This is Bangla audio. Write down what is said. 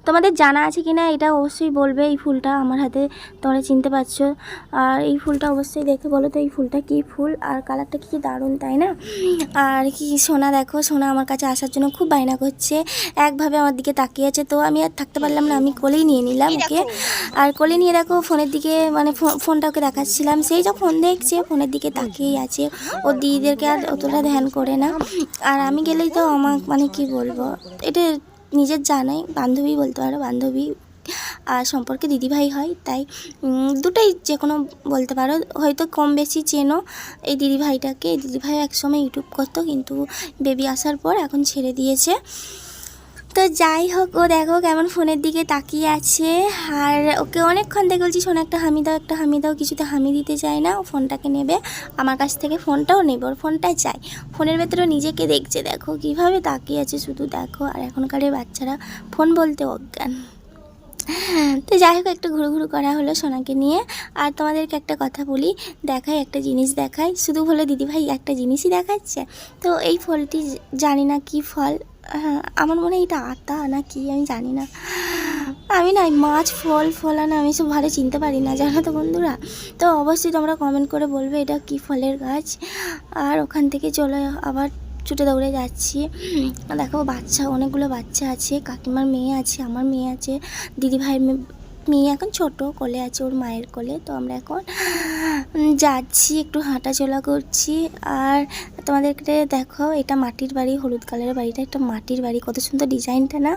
তোমাদের জানা আছে কি না এটা অবশ্যই বলবে। এই ফুলটা আমার হাতে তোমরা চিনতে পারছো। আর এই ফুলটা অবশ্যই দেখে বলো তো এই ফুলটা কী ফুল, আর কালারটা কী দারুণ, তাই না? আর কি সোনা দেখো, সোনা আমার কাছে আসার জন্য খুব বায়না করছে, একভাবে আমার দিকে তাকিয়ে আছে। তো আমি আর থাকতে পারলাম না, আমি কোলেই নিয়ে নিলাম ওকে। আর কোলে নিয়ে দেখো ফোনের দিকে মানে ফোনটা ওকে দেখাচ্ছিলাম, সেই যখন ফোন দেখছে ফোনের দিকে তাকিয়েই আছে। ও দিদিদেরকে আর অতটা ধ্যান করে না। আর আমি গেলেই তো আমার মানে কি বলবো, এটা নিজের জানাই, বান্ধবী বলতে পারো, বান্ধবী আর সম্পর্কে দিদিভাই হয়, তাই দুটোই যে কোনো বলতে পারো। হয়তো কম বেশি চেনো এই দিদিভাইটাকে। এই দিদিভাই একসময় ইউটিউব করতো, কিন্তু বেবি আসার পর এখন ছেড়ে দিয়েছে। তো যাই হোক, ও দেখো কেমন ফোনের দিকে তাকিয়ে আছে। আর ওকে অনেকক্ষণ থেকে বলছি শোনো একটা হামি দাও, একটা হামি দাও, কিছুতে হামি দিতে চায় না। ও ফোনটাকে নেবে আমার কাছ থেকে, ফোনটাও নেবে, ওর ফোনটা চাই। ফোনের ভেতরে নিজেকে দেখছে, দেখো কীভাবে তাকিয়ে আছে শুধু দেখো। আর এখনকারের বাচ্চারা ফোন বলতে অজ্ঞান। তো যাই হোক, একটু ঘুরু করা হলো সোনাকে নিয়ে। আর তোমাদেরকে একটা কথা বলি, দেখাই একটা জিনিস দেখাই, শুধু বলে দিদিভাই একটা জিনিসই দেখাচ্ছে। তো এই ফলটি জানি না কি ফল, আমার মনে হয় এটা আতা না কি, আমি জানি না। আমি না মাছ ফল ফলানো আমি সব ভালো চিনতে পারি না, জানো তো বন্ধুরা। তো অবশ্যই তোমরা কমেন্ট করে বলবে এটা কি ফলের গাছ। আর ওখান থেকে চলে আবার ছুটে দৌড়ে যাচ্ছি। দেখো বাচ্চা, অনেকগুলো বাচ্চা আছে, কাকিমার মেয়ে আছে, আমার মেয়ে আছে, দিদিভাইয়ের মেয়ে এখন ছোট, কোলে আছে ওর মায়ের কোলে। তো আমরা এখন যাচ্ছি, একটু হাঁটাচলা করছি। আর তোমাদেরকে দেখো এটা মাটির বাড়ি, হলুদ কালারের বাড়িটা একটা মাটির বাড়ি, কত সুন্দর ডিজাইনটা না।